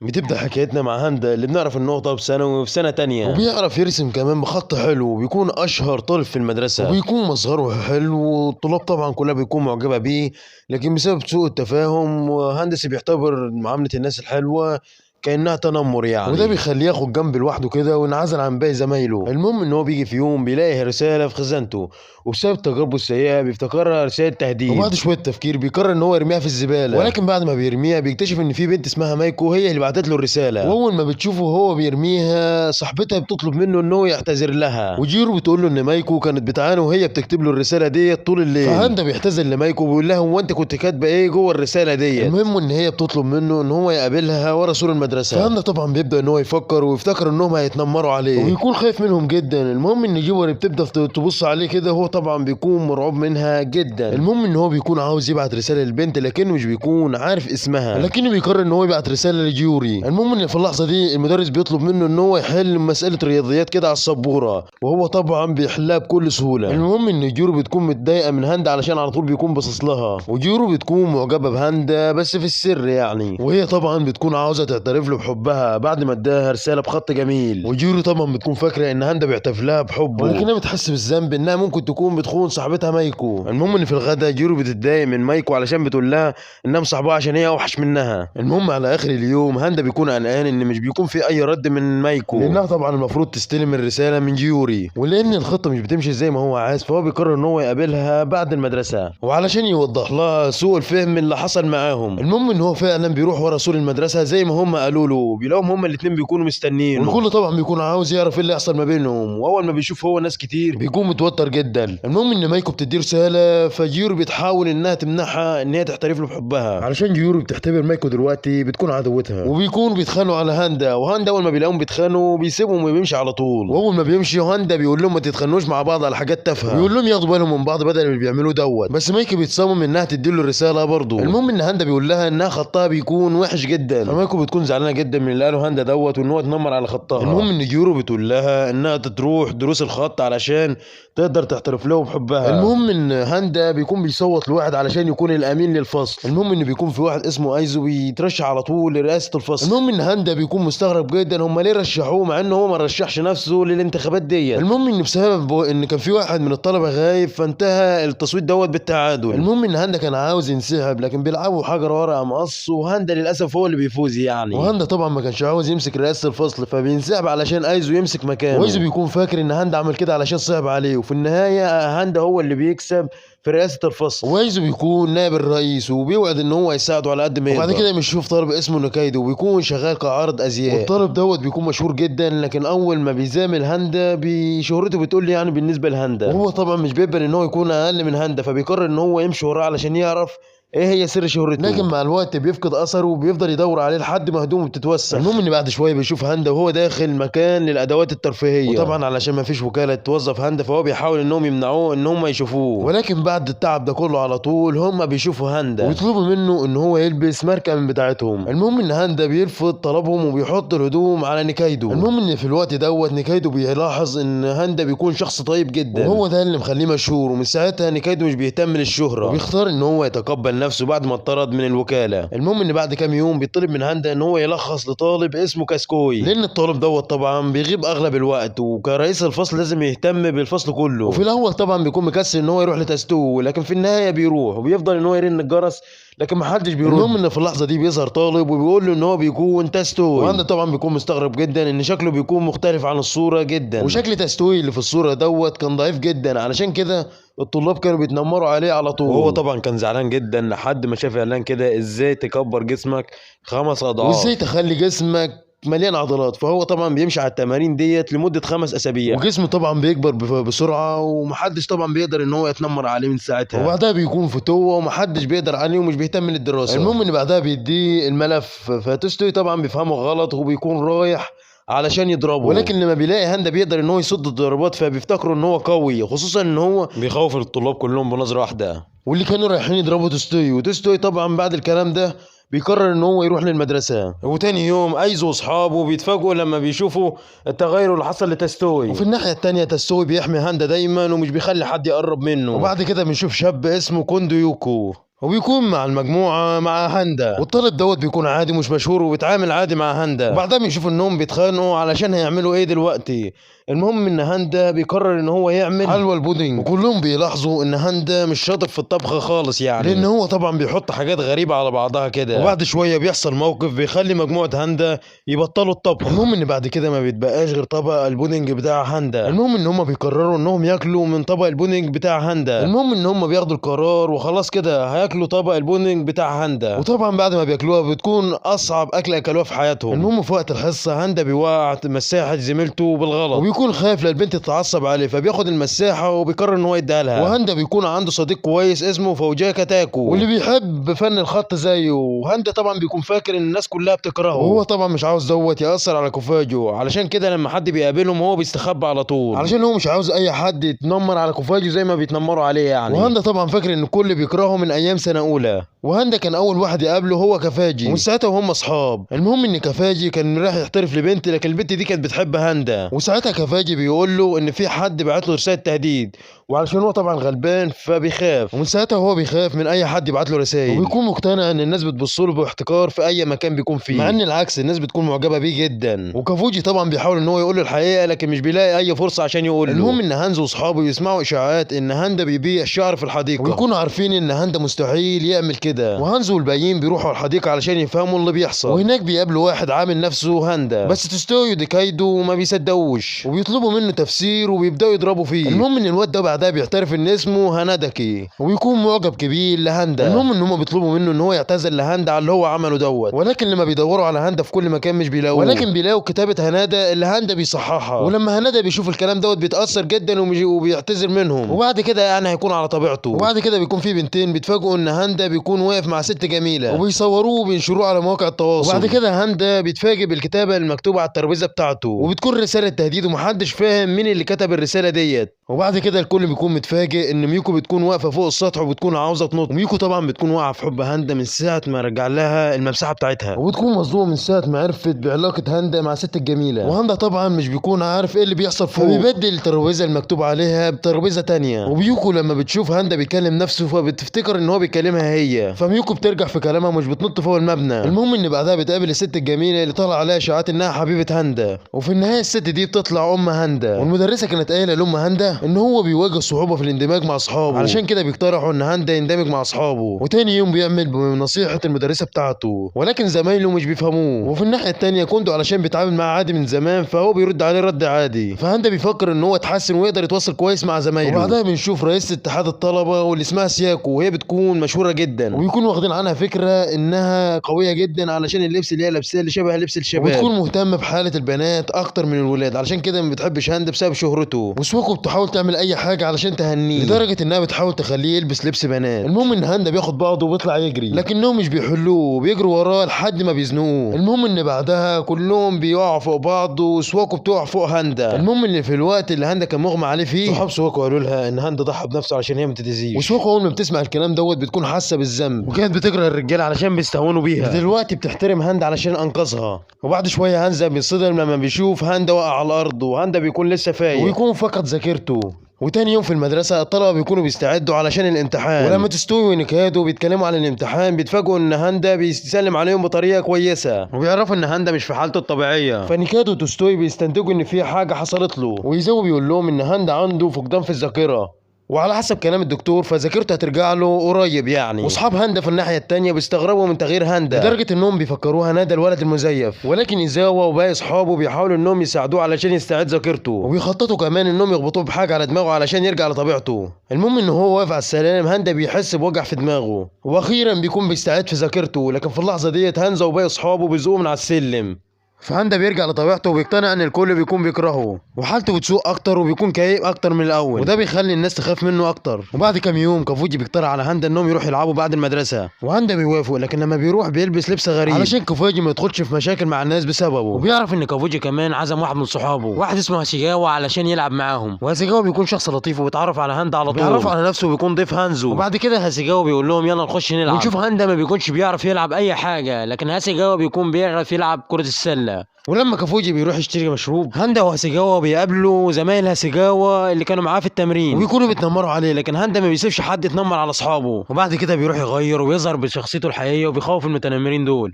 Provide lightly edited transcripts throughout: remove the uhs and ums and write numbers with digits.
بتبدأ حكايتنا مع هاندا اللي بنعرف ان هو طالب ثانوي في سنة تانية، وبيعرف يرسم كمان بخط حلو، وبيكون اشهر طالب في المدرسة، وبيكون مظهره حلو، والطلاب طبعا كلها بيكون معجبة بيه. لكن بسبب سوء التفاهم وهندسة بيعتبر معاملة الناس الحلوة كأنها تنمر يعني، وده بيخليه ياخد جنب لوحده كده وينعزل عن باقي زمايله. المهم ان هو بيجي في يوم بيلاقي رسالة في خزانته، وبسبب تجاربه السيئة بيفتكرها رسالة تهديد، وبعد شوية تفكير بيقرر ان هو يرميها في الزبالة. ولكن بعد ما بيرميها بيكتشف ان في بنت اسمها مايكو هي اللي بعتت له الرسالة، واول ما بتشوفه هو بيرميها صاحبتها بتطلب منه ان هو يعتذر لها، وجيرو بتقول له ان مايكو كانت بتعاني وهي بتكتب له الرسالة ديت طول الليل. فهاندا بيعتذر لمايكو وبيقول لها هو انت كنت كاتبة ايه جوه الرسالة ديت. المهم ان هي بتطلب منه ان هو يقابلها ورا سور المدرسة. فهاندا طبعا بيبدأ ان هو يفكر ويفتكر انهم هيتنمروا عليه، وبيكون خايف منهم جدا. المهم ان جيوري بتبدأ تبص عليه كده، هو طبعا بيكون مرعوب منها جدا. المهم ان هو بيكون عاوز يبعت رسالة للبنت لكنه مش بيكون عارف اسمها، لكنه بيقرر ان هو يبعت رسالة لجيوري. المهم ان في اللحظة دي المدرس بيطلب منه ان هو يحل مسألة رياضيات كده على السبورة، وهو طبعا بيحلها بكل سهولة. المهم ان جيوري بتكون متضايقة من هاندا علشان على طول بيكون باصص لها، وجيوري بتكون معجبة بهاندا بس في السر يعني، وهي طبعا بتكون عاوزة تعترف له بحبها بعد ما اداها رسالة بخط جميل. وجيوري طبعا بتكون فاكرة ان هاندا بيعترف لها بحبه، ولكنها بتحس بالذنب انها ممكن تكون بتخون صاحبتها مايكو. المهم ان في الغدا جيوري بتتضايق من مايكو علشان بتقول لها انها مصاحباها عشان هي اوحش منها. المهم على اخر اليوم هاندا بيكون قلقان ان مش بيكون في اي رد من مايكو، لانها طبعا المفروض تستلم الرسالة من جيوري، ولان الخطة مش بتمشي زي ما هو عايز فهو بيقرر ان هو يقابلها بعد المدرسة وعلشان يوضح لها سوء الفهم اللي حصل معاهم. المهم ان هو فعلا بيروح ورا سور المدرسة زي ما هم قالوا له، بيلاقيهم هم الاتنين بيكونوا مستنيين، والكل طبعا بيكون عاوز يعرف ايه اللي يحصل ما بينهم. واول ما بيشوف هو ناس كتير بيكون متوتر جدا. المهم ان مايكو بتدي رسالة، فجيوري بتحاول انها تمنعها ان هي تعترف له بحبها علشان جيوري بتعتبر مايكو دلوقتي بتكون عدوتها، وبيكونوا بيتخانقوا على هاندا. وهاندا اول ما بيلاقيهم بيتخانقوا بيسيبهم وبيمشي على طول، واول ما بيمشي هاندا بيقول لهم ما تتخانقوش مع بعض على حاجات تافهه، بيقول لهم ياخدوا بالهم من بعض بدل اللي بيعملوه دوت. بس مايكو بيتصمم انها تدي له الرساله برضه. المهم ان هاندا بيقول لها انها خطها بيكون وحش جدا، فمايكو بتكون زعلانه جدا من اللي قاله هاندا دوت وان هو اتنمر على خطها. المهم ان جيورو بتقول لها انها تروح دروس الخط علشان تقدر تعترف له بحبها. المهم ان هاندا بيكون بيصوت لواحد علشان يكون الامين للفصل. المهم ان بيكون في واحد اسمه ايزو بيترشح على طول لرئاسه الفصل. المهم ان هاندا بيكون مستغرب جدا هم ليه رشحوه مع ان هو ما رشحش نفسه للانتخابات ديت. المهم ان بسبب ان كان في واحد من الطلبه غايب فانتهى التصويت دوت بالتعادل. المهم ان هاندا كان عاوز ينسحب لكن بيلعبوا حجر ورقه مقص، وهاندا للاسف هو اللي بيفوز يعني. وهاندا طبعا ما كانش عاوز يمسك رئاسه الفصل فبينسحب علشان ايزو يمسك مكانه، وايزو بيكون فاكر ان هاندا عمل كده علشان صعب عليه، وفي النهايه هاندا هو اللي بيكسب في رئاسة الفصل. وايزو بيكون نائب الرئيس وبيوعد ان هو يساعده على قد ما يقدر. وبعد كده بنشوف طالب اسمه ناكايدو وبيكون شغال كعارض ازياء، والطالب دوت بيكون مشهور جدا، لكن اول ما بيزامل هاندا بشهرته بتقول يعني بالنسبة لهاندا، وهو طبعا مش بيقبل ان هو يكون اقل من هاندا، فبيقرر ان هو يمشي وراه علشان يعرف ايه هي سر شهرته. لكن مع الوقت بيفقد اثره وبيفضل يدور عليه لحد ما هدومه بتتوسخ. المهم ان بعد شويه بيشوف هاندا وهو داخل مكان للادوات الترفيهيه، وطبعا علشان ما فيش وكاله توظف هاندا فهو بيحاول انهم يمنعوه ان هم يشوفوه. ولكن بعد التعب ده كله على طول هم بيشوفوا هاندا ويطلبوا منه ان هو يلبس ماركه من بتاعتهم. المهم ان هاندا بيرفض طلبهم وبيحط الهدوم على نيكايدو. المهم ان في الوقت دوت نيكايدو بيلاحظ ان هاندا بيكون شخص طيب جدا، وهو ده اللي مخليه مشهور، ومن ساعتها نيكايدو مش بيهتم للشهره وبيختار ان هو يتقبل نفسه بعد ما اتطرد من الوكاله. المهم ان بعد كام يوم بيطلب من هاندا ان هو يلخص لطالب اسمه كاسكوي، لان الطالب دوت طبعا بيغيب اغلب الوقت، وكرئيس الفصل لازم يهتم بالفصل كله. وفي الاول طبعا بيكون مكسل ان هو يروح لتاستو، لكن في النهايه بيروح وبيفضل ان هو يرن الجرس لكن محدش بيرد. المهم ان في اللحظه دي بيظهر طالب وبيقول له ان هو بيكون تاستوي، وهاندا طبعا بيكون مستغرب جدا ان شكله بيكون مختلف عن الصوره جدا، وشكل تاستوي اللي في الصوره دوت كان ضعيف جدا علشان كده الطلاب كانوا بيتنمروا عليه على طول، وهو طبعا كان زعلان جدا لحد ما شاف اعلان كده ازاي تكبر جسمك 5 اضعاف وازاي تخلي جسمك مليان عضلات. فهو طبعا بيمشي على التمارين ديت لمده 5 اسابيع، وجسمه طبعا بيكبر بسرعه، ومحدش طبعا بيقدر ان هو يتنمر عليه من ساعتها. وبعدها بيكون فتوه ومحدش بيقدر عليه ومش بيهتم للدراسه. المهم ان بعدها بيديه الملف فتستوي طبعا بيفهمه غلط وبيكون رايح علشان يضربه، ولكن لما بيلاقي هاندا بيقدر ان هو يصد الضربات فبيفتكروا ان هو قوي، خصوصا ان هو بيخوف الطلاب كلهم بنظره واحده واللي كانوا رايحين يضربوا تستوي. وتستوي طبعا بعد الكلام ده بيقرر ان هو يروح للمدرسه. وتاني يوم ايزو واصحابه بيتفاجئوا لما بيشوفوا التغير اللي حصل لتستوي، وفي الناحيه التانيه تستوي بيحمي هاندا دايما ومش بيخلي حد يقرب منه. وبعد كده بنشوف شاب اسمه كوندو يوكو، وبيكون مع المجموعه مع هاندا، والطالب دوت بيكون عادي مش مشهور وبيتعامل عادي مع هاندا. وبعدها بنشوف انهم بيتخانقوا علشان هيعملوا ايه دلوقتي. المهم ان هاندا بيقرر ان هو يعمل حلوى البودنج، وكلهم بيلاحظوا ان هاندا مش شاطر في الطبخ خالص يعني، لان هو طبعا بيحط حاجات غريبه على بعضها كده. وبعد شويه بيحصل موقف بيخلي مجموعه هاندا يبطلوا الطبخ. المهم ان بعد كده ما بيتبقاش غير طبق البودنج بتاع هاندا. المهم ان هم بيقرروا انهم ياكلوا من طبق البودنج بتاع هاندا. المهم ان هم بياخدوا القرار وخلاص كده هياكلوا طبق البودنج بتاع هاندا. وطبعا بعد ما بياكلوها بتكون اصعب اكله اكلوها في حياتهم. المهم في وقت الحصه هاندا بيوقع مساحه زميلته بالغلط، وبيكون خايف للبنت تتعصب عليه، فبياخد المساحه وبيقرر ان هو يديها لها. وهاندا بيكون عنده صديق كويس اسمه فوجاكا تاكو، واللي بيحب فن الخط زيه. وهاندا طبعا بيكون فاكر ان الناس كلها بتكرهه، وهو طبعا مش عاوز دوت ياثر على كوفاجو، علشان كده لما حد بيقابلهم هو بيستخبى على طول، علشان هو مش عاوز اي حد يتنمر على كوفاجو زي ما بيتنمروا عليه يعني. وهاندا طبعا فاكر ان الكل بيكرهه من ايام سنه اولى، وهاندا كان اول واحد يقابله هو كفاجي، ومن ساعتها وهم اصحاب. المهم ان كفاجي كان رايح يحترف لبنت، لكن البنت دي كانت بتحب هاندا، وساعتها كفاجي بيقول له ان في حد بعت له رساله تهديد، وعلشان هو طبعا غلبان فبيخاف، ومن ساعتها هو بيخاف من اي حد يبعت له رسائل، وبيكون مقتنع ان الناس بتبص له باحتقار في اي مكان بيكون فيه، مع ان العكس الناس بتكون معجبه بيه جدا. وكافوجي طبعا بيحاول ان هو يقول له الحقيقه، لكن مش بيلاقي اي فرصه عشان يقول له. المهم ان هانز واصحابه يسمعوا اشاعات ان هاندا بيبيع شعر في الحديقه، ويكونوا عارفين ان هاندا مستحيل يعمل كده. وهانز والباقيين بيروحوا الحديقه علشان يفهموا اللي بيحصل، وهناك بيقابلوا واحد عامل نفسه هاندا، بس تستوي وديكايدو ما بيصدقوش، وبيطلبوا منه تفسير وبيبداوا يضربوا فيه. المهم ان الواد ده بعدها بيعترف ان اسمه هاناداكي، ويكون معجب كبير لهاندا. المهم ان هم بيطلبوا منه ان هو يعتذر لهاندا على اللي هو عمله دوت، ولكن لما بيدوروا على هاندا في كل مكان مش بيلاقوه، ولكن بيلاقوا كتابه هنادا اللي هاندا بيصححها. ولما هنادا بيشوف الكلام دوت بيتاثر جدا وبيعتذر منهم، وبعد كده يعني هيكون على طبيعته. وبعد كده بيكون في بنتين بيتفاجئوا ان هاندا بيكون واقف مع ست جميله، وبيصوروه وبينشروه على مواقع التواصل. وبعد كده هاندا بيتفاجئ بالكتابه المكتوبه على الترابيزه بتاعته، وبتكون رساله تهديد ومحدش فاهم مين اللي كتب الرساله ديت. وبعد كده الكل بيكون متفاجئ ان ميوكو بتكون واقفه فوق السطح وبتكون عاوزه تنط. ميوكو طبعا بتكون واقعه في حب هاندا من ساعه ما رجع لها الممسحه بتاعتها، وبتكون مصدومه من ساعه ما عرفت بعلاقه هاندا مع ست الجميله. وهاندا طبعا مش بيكون عارف ايه اللي بيحصل فوق، فبيبدل الترابيزه المكتوب عليها بترابيزه تانية. وميوكو لما بتشوف هاندا بيكلم نفسه فبتفتكر ان هو بيكلمها هي، فميوكو بترجع في كلامها مش بتنط فوق المبنى. المهم ان بعدها بتقابل الست الجميله اللي طلع عليها اشاعات انها حبيبه هاندا، وفي النهايه الست دي بتطلع ام هاندا. والمدرسه كانت قايله لام هاندا ان هو بيواجه صعوبه في الاندماج مع اصحابه، علشان كده بيقترحوا ان هاندا يندمج مع اصحابه. وتاني يوم بيعمل بنصيحه المدرسه بتاعته، ولكن زمايله مش بيفهموه. وفي الناحيه التانيه كوندو علشان بيتعامل معاه عادي من زمان فهو بيرد عليه رد عادي، فهاندا بيفكر ان هو يتحسن ويقدر يتواصل كويس مع زمايله. وبعدها بنشوف رئيسه اتحاد الطلبه واللي اسمها سياكو، وهي بتكون مشهوره جدا، وبيكونوا واخدين عنها فكره انها قويه جدا علشان اللبس اللي هي لابساه اللي شبه لبس الشباب، وبتكون مهتمه بحاله البنات اكتر من الولاد، علشان كده ما بتحبش هاندا بسبب شهرته. وسواكو بتحاول تعمل اي حاجه علشان تهنيه، لدرجه انها بتحاول تخليه يلبس لبس بنات. المهم ان هاندا بياخد بعضه وبيطلع يجري، لكنهم مش بيحلوه وبيجروا وراه لحد ما بيزنقوه. المهم ان بعدها كلهم بيقعوا فوق بعض وسواكو بتقع فوق هاندا. المهم ان في الوقت اللي هاندا كان مغمى عليه فيه صحاب سواكو قالوا لها ان هاندا ضحى بنفسه علشان هي ما تتاذيش، وسواكو اول ما بتسمع الكلام دوت بتكون حاسه بالذنب، وكانت بتكره الرجاله علشان بيستهونوا بيها. دلوقتي بتحترم هاندا علشان انقذها. وبعد شويه هانزا بيتصدم لما بيشوف هاندا واقع على الارض، وهاندا بيكون لسه فايق ويكون فقد ذاكرته. وتاني يوم في المدرسة الطلبة بيكونوا بيستعدوا علشان الامتحان، ولما تستوي ونكادو بيتكلموا عن الامتحان بيتفاجئوا ان هاندا بيسلم عليهم بطريقة كويسة، وبيعرفوا ان هاندا مش في حالته الطبيعية. فنكادو وتستوي بيستنتجوا ان في حاجة حصلت له، ويزو بيقول لهم ان هاندا عنده فقدان في الذاكرة، وعلى حسب كلام الدكتور فذاكرته هترجع له قريب يعني. واصحاب هاندا في الناحيه التانيه بيستغربوا من تغيير هاندا لدرجه انهم بيفكروها نادا الولد المزيف، ولكن ايزاوا وباقي اصحابه بيحاولوا انهم يساعدوه علشان يستعيد ذاكرته، وبيخططوا كمان انهم يخبطوه بحاجه على دماغه علشان يرجع لطبيعته. المهم ان هو واقف على السلالم هاندا بيحس بوجع في دماغه، واخيرا بيكون بيستعيد في ذاكرته، لكن في اللحظه ديت هانزا وباقي اصحابه بيزقوه من على السلم، فهاندا بيرجع لطبيعته وبيقتنع ان الكل بيكون بيكرهه، وحالته بتسوء اكتر وبيكون كئيب اكتر من الاول، وده بيخلي الناس تخاف منه اكتر. وبعد كام يوم كافوجي بيقترح على هاندا انهم يروحوا يلعبوا بعد المدرسه، وهاندا بيوافق، لكن لما بيروح بيلبس لبس غريب علشان كافوجي ما يدخلش في مشاكل مع الناس بسببه. وبيعرف ان كافوجي كمان عزم واحد من صحابه، واحد اسمه هاسيجاوا، علشان يلعب معاهم. وهاسيجاوا بيكون شخص لطيف وبيتعرف على هاندا على طول، بيعرف على نفسه وبيكون ضيف هانزو. وبعد كده هاسيجاوا بيقول لهم يلا نخش نلعب، ونشوف هاندا ما بيكونش بيعرف يلعب اي حاجه، لكن هاسيجاوا بيكون بيعرف يلعب كره السله. معاه. ولما كافوجي بيروح يشتري مشروب، هاندا وهاسيجاوا بيقابلوا زمايل هاسيجاوا اللي كانوا معاه في التمرين وبيكونوا بيتنمروا عليه، لكن هاندا ما بيسيبش حد يتنمر على اصحابه. وبعد كده بيروح يغير وبيظهر بشخصيته الحقيقيه وبيخوف المتنمرين دول،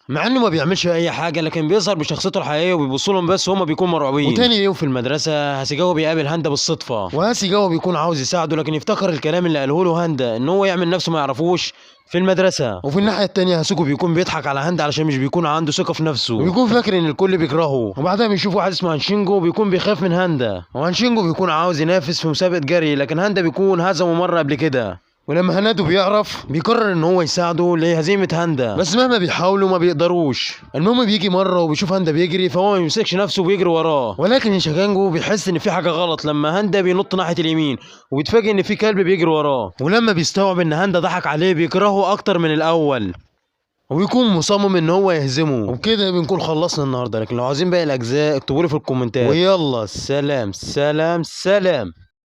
مع انه ما بيعملش اي حاجه، لكن بيظهر بشخصيته الحقيقيه وبيبصوا لهم بس وهم بيكونوا مرعوبين. وتاني يوم في المدرسه هاسيجاوا بيقابل هاندا بالصدفه، وهاسيجاوا بيكون عاوز يساعده، لكن يفتكر الكلام اللي قاله له هاندا ان هو يعمل نفسه ما يعرفوش في المدرسه. وفي الناحيه التانيه هاسوكو بيكون بيضحك على هاندا علشان مش بيكون عنده ثقه في نفسه، وبيكون فاكر ان الكل بيكرهه. وبعدها بيشوف واحد اسمه هانشينجو بيكون بيخاف من هاندا، وهانشينجو بيكون عاوز ينافس في مسابقه جري، لكن هاندا بيكون هزمه مره قبل كده. ولما هنادو بيعرف بيقرر ان هو يساعده لهزيمه هاندا، بس مهما بيحاولوا ما بيقدروش. المهم بيجي مره وبيشوف هاندا بيجري، فهو ما يمسكش نفسه وبيجري وراه، ولكن شاكانجو بيحس ان في حاجه غلط لما هاندا بينط ناحيه اليمين، وبيتفاجئ ان في كلب بيجري وراه. ولما بيستوعب ان هاندا ضحك عليه بيكرهه اكتر من الاول، ويكون مصمم ان هو يهزمه. وبكده بنكون خلصنا النهارده، لكن لو عايزين باقي الاجزاء اكتبوا لي في الكومنتات. ويلا سلام سلام سلام.